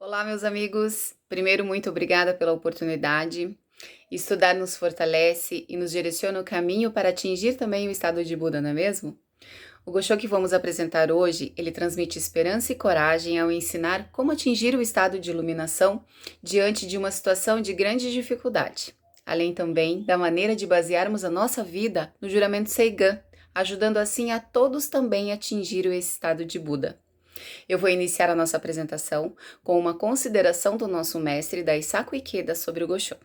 Olá, meus amigos. Primeiro, muito obrigada pela oportunidade. Estudar nos fortalece e nos direciona o caminho para atingir também o estado de Buda, não é mesmo? O Gosho que vamos apresentar hoje, ele transmite esperança e coragem ao ensinar como atingir o estado de iluminação diante de uma situação de grande dificuldade. Além também da maneira de basearmos a nossa vida no juramento Seigan, ajudando assim a todos também a atingir esse estado de Buda. Eu vou iniciar a nossa apresentação com uma consideração do nosso mestre Daisaku Ikeda sobre o Gosho.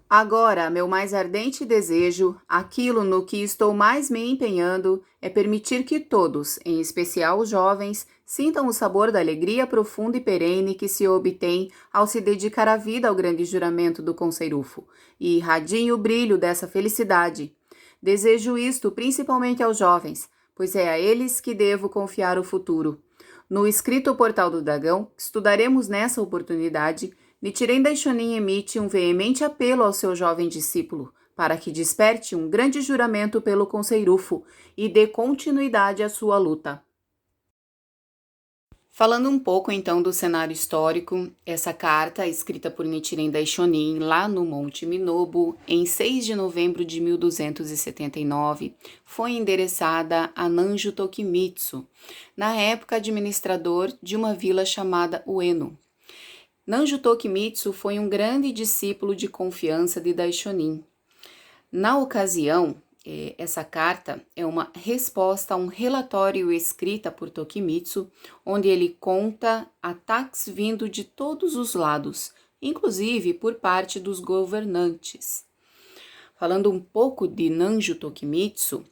Agora, meu mais ardente desejo, aquilo no que estou mais me empenhando, é permitir que todos, em especial os jovens, sintam o sabor da alegria profunda e perene que se obtém ao se dedicar a vida ao grande juramento do Conseirufo, e irradiem o brilho dessa felicidade. Desejo isto principalmente aos jovens, pois é a eles que devo confiar o futuro. No escrito Portal do Dragão, estudaremos nessa oportunidade, Nichiren Daishonin emite um veemente apelo ao seu jovem discípulo, para que desperte um grande juramento pelo Conseirufo e dê continuidade à sua luta. Falando um pouco então do cenário histórico, essa carta, escrita por Nichiren Daishonin lá no Monte Minobu, em 6 de novembro de 1279, foi endereçada a Nanjo Tokimitsu, na época administrador de uma vila chamada Ueno. Nanjo Tokimitsu foi um grande discípulo de confiança de Daishonin. Na ocasião, essa carta é uma resposta a um relatório escrita por Tokimitsu, onde ele conta ataques vindo de todos os lados, inclusive por parte dos governantes. Falando um pouco de Nanjo Tokimitsu,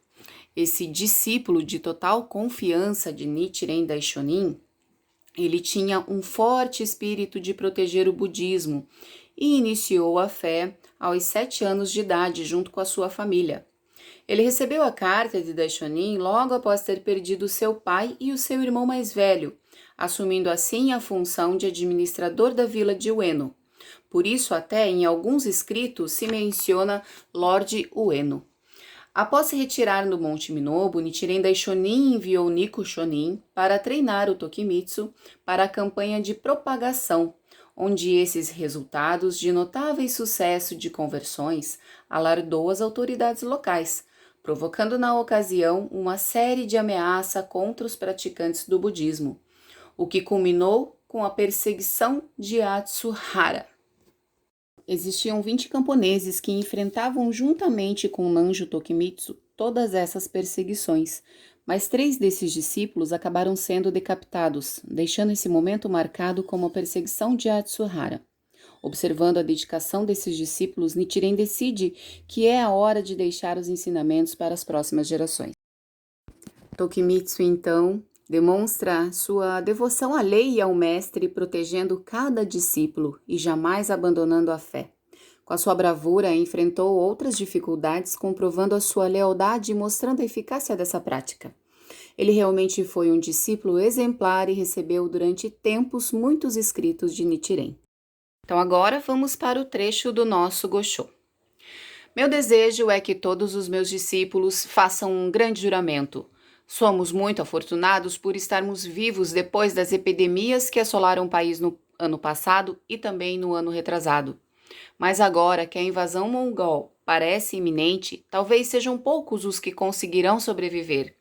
esse discípulo de total confiança de Nichiren Daishonin, ele tinha um forte espírito de proteger o budismo e iniciou a fé aos 7 anos de idade junto com a sua família. Ele recebeu a carta de Daishonin logo após ter perdido seu pai e o seu irmão mais velho, assumindo assim a função de administrador da vila de Ueno. Por isso, até em alguns escritos se menciona Lord Ueno. Após se retirar do Monte Minobu, Nichiren Daishonin enviou Nico Shonin para treinar o Tokimitsu para a campanha de propagação, onde esses resultados de notável sucesso de conversões alardou as autoridades locais, provocando na ocasião uma série de ameaças contra os praticantes do budismo, o que culminou com a perseguição de Atsuhara. Existiam 20 camponeses que enfrentavam juntamente com Nanjo Tokimitsu todas essas perseguições, mas 3 desses discípulos acabaram sendo decapitados, deixando esse momento marcado como a perseguição de Atsuhara. Observando a dedicação desses discípulos, Nichiren decide que é a hora de deixar os ensinamentos para as próximas gerações. Tokimitsu, então, demonstra sua devoção à lei e ao mestre, protegendo cada discípulo e jamais abandonando a fé. Com a sua bravura, enfrentou outras dificuldades, comprovando a sua lealdade e mostrando a eficácia dessa prática. Ele realmente foi um discípulo exemplar e recebeu durante tempos muitos escritos de Nichiren. Então agora vamos para o trecho do nosso Gosho. Meu desejo é que todos os meus discípulos façam um grande juramento. Somos muito afortunados por estarmos vivos depois das epidemias que assolaram o país no ano passado e também no ano retrasado. Mas agora que a invasão mongol parece iminente, talvez sejam poucos os que conseguirão sobreviver.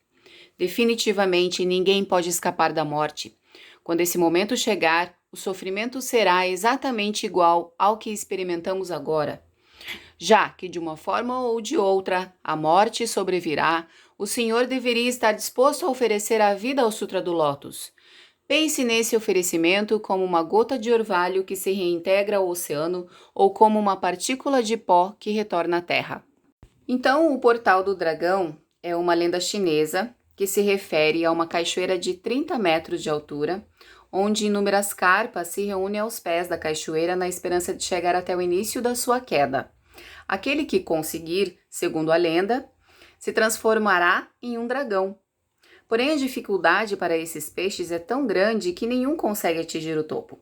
Definitivamente ninguém pode escapar da morte. Quando esse momento chegar, o sofrimento será exatamente igual ao que experimentamos agora. Já que, de uma forma ou de outra, a morte sobrevirá, o Senhor deveria estar disposto a oferecer a vida ao Sutra do Lótus. Pense nesse oferecimento como uma gota de orvalho que se reintegra ao oceano ou como uma partícula de pó que retorna à Terra. Então, o Portal do Dragão é uma lenda chinesa que se refere a uma cachoeira de 30 metros de altura, onde inúmeras carpas se reúnem aos pés da cachoeira na esperança de chegar até o início da sua queda. Aquele que conseguir, segundo a lenda, se transformará em um dragão. Porém, a dificuldade para esses peixes é tão grande que nenhum consegue atingir o topo.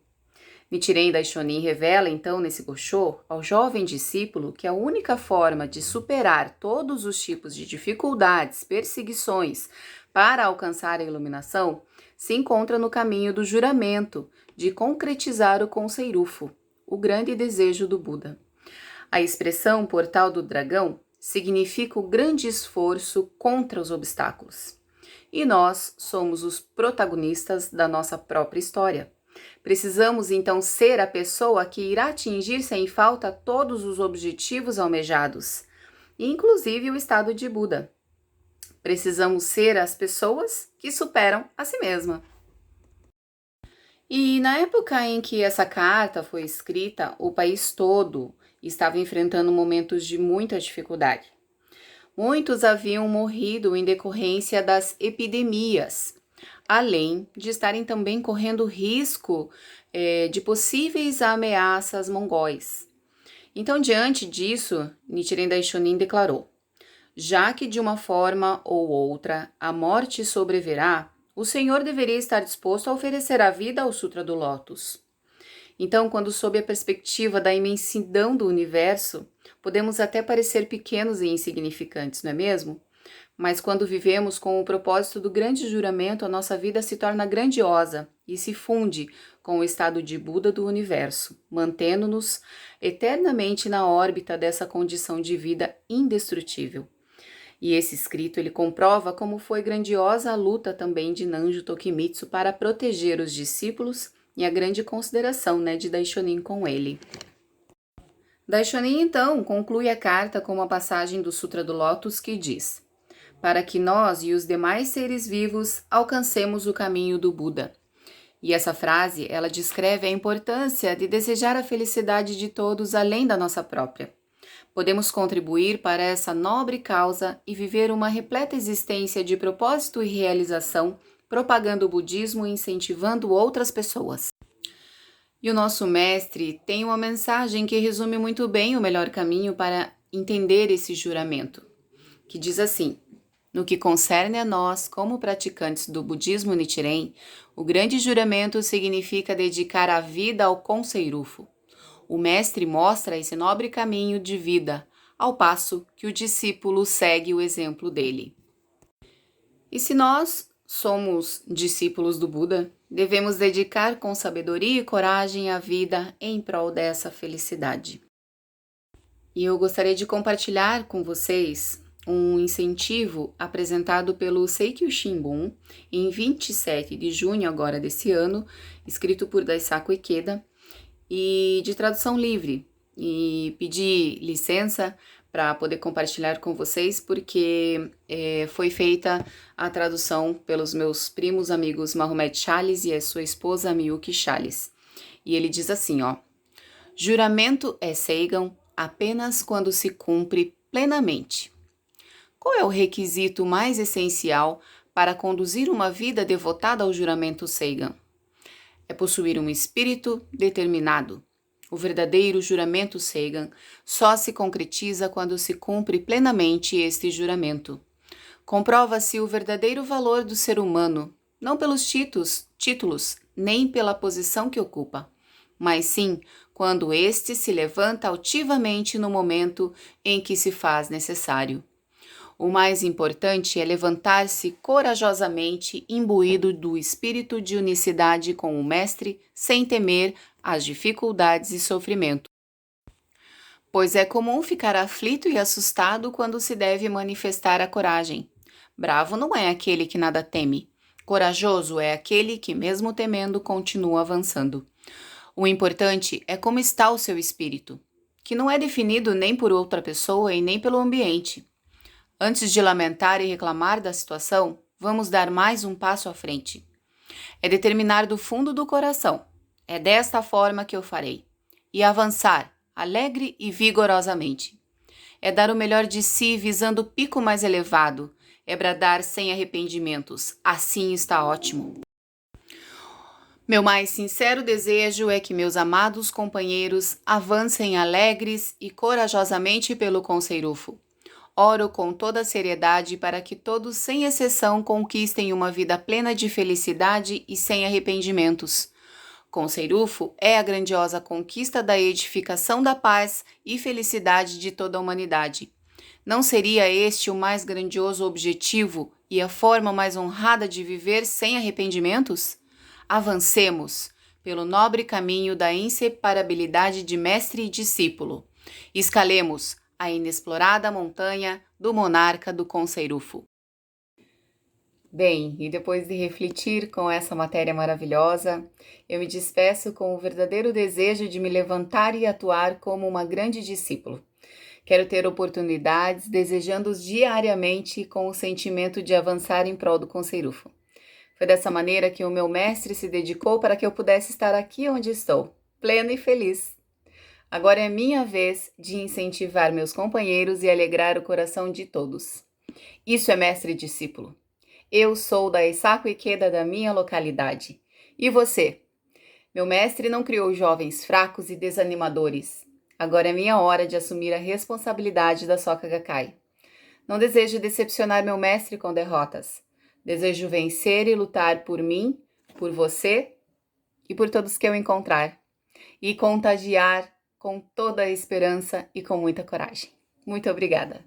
Nichiren Daishonin revela então nesse Gosho ao jovem discípulo que a única forma de superar todos os tipos de dificuldades, perseguições, para alcançar a iluminação se encontra no caminho do juramento, de concretizar o conceirufo, o grande desejo do Buda. A expressão portal do dragão significa o grande esforço contra os obstáculos. E nós somos os protagonistas da nossa própria história. Precisamos então ser a pessoa que irá atingir sem falta todos os objetivos almejados, inclusive o estado de Buda. Precisamos ser as pessoas que superam a si mesma. E na época em que essa carta foi escrita, o país todo estava enfrentando momentos de muita dificuldade. Muitos haviam morrido em decorrência das epidemias, além de estarem também correndo risco de possíveis ameaças mongóis. Então, diante disso, Nichiren Daishonin declarou: já que de uma forma ou outra a morte sobrevirá, o Senhor deveria estar disposto a oferecer a vida ao Sutra do Lótus. Então, quando sob a perspectiva da imensidão do universo, podemos até parecer pequenos e insignificantes, não é mesmo? Mas quando vivemos com o propósito do grande juramento, a nossa vida se torna grandiosa e se funde com o estado de Buda do universo, mantendo-nos eternamente na órbita dessa condição de vida indestrutível. E esse escrito ele comprova como foi grandiosa a luta também de Nanjo Tokimitsu para proteger os discípulos e a grande consideração de Daishonin com ele. Daishonin então conclui a carta com uma passagem do Sutra do Lótus que diz: para que nós e os demais seres vivos alcancemos o caminho do Buda. E essa frase, ela descreve a importância de desejar a felicidade de todos além da nossa própria. Podemos contribuir para essa nobre causa e viver uma repleta existência de propósito e realização, propagando o budismo e incentivando outras pessoas. E o nosso mestre tem uma mensagem que resume muito bem o melhor caminho para entender esse juramento, que diz assim: no que concerne a nós, como praticantes do budismo Nichiren, o grande juramento significa dedicar a vida ao conceirufo. O mestre mostra esse nobre caminho de vida, ao passo que o discípulo segue o exemplo dele. E se nós somos discípulos do Buda, devemos dedicar com sabedoria e coragem a vida em prol dessa felicidade. E eu gostaria de compartilhar com vocês um incentivo apresentado pelo Seikyu Shimbun em 27 de junho agora desse ano, escrito por Daisaku Ikeda, e de tradução livre, e pedi licença para poder compartilhar com vocês, porque foi feita a tradução pelos meus primos amigos Mahomet Chales e a sua esposa Miyuki Chales. E ele diz assim, juramento é Seigan apenas quando se cumpre plenamente. Qual é o requisito mais essencial para conduzir uma vida devotada ao juramento Seigan? É possuir um espírito determinado. O verdadeiro juramento Seigan só se concretiza quando se cumpre plenamente este juramento. Comprova-se o verdadeiro valor do ser humano, não pelos títulos, nem pela posição que ocupa, mas sim quando este se levanta altivamente no momento em que se faz necessário. O mais importante é levantar-se corajosamente, imbuído do espírito de unicidade com o Mestre, sem temer as dificuldades e sofrimento. Pois é comum ficar aflito e assustado quando se deve manifestar a coragem. Bravo não é aquele que nada teme. Corajoso é aquele que, mesmo temendo, continua avançando. O importante é como está o seu espírito, que não é definido nem por outra pessoa e nem pelo ambiente. Antes de lamentar e reclamar da situação, vamos dar mais um passo à frente. É determinar do fundo do coração: é desta forma que eu farei. E avançar, alegre e vigorosamente. É dar o melhor de si visando o pico mais elevado. É bradar sem arrependimentos. Assim está ótimo. Meu mais sincero desejo é que meus amados companheiros avancem alegres e corajosamente pelo conceirufo. Oro com toda a seriedade para que todos, sem exceção, conquistem uma vida plena de felicidade e sem arrependimentos. Conceirufo é a grandiosa conquista da edificação da paz e felicidade de toda a humanidade. Não seria este o mais grandioso objetivo e a forma mais honrada de viver sem arrependimentos? Avancemos pelo nobre caminho da inseparabilidade de mestre e discípulo. Escalemos a inexplorada montanha do monarca do Conceirufo. Bem, e depois de refletir com essa matéria maravilhosa, eu me despeço com o verdadeiro desejo de me levantar e atuar como uma grande discípula. Quero ter oportunidades, desejando-os diariamente com o sentimento de avançar em prol do Conceirufo. Foi dessa maneira que o meu mestre se dedicou para que eu pudesse estar aqui onde estou, pleno e feliz. Agora é minha vez de incentivar meus companheiros e alegrar o coração de todos. Isso é mestre e discípulo. Eu sou da Eisaku Ikeda da minha localidade. E você? Meu mestre não criou jovens fracos e desanimadores. Agora é minha hora de assumir a responsabilidade da Soka Gakkai. Não desejo decepcionar meu mestre com derrotas. Desejo vencer e lutar por mim, por você e por todos que eu encontrar. E contagiar com toda a esperança e com muita coragem. Muito obrigada.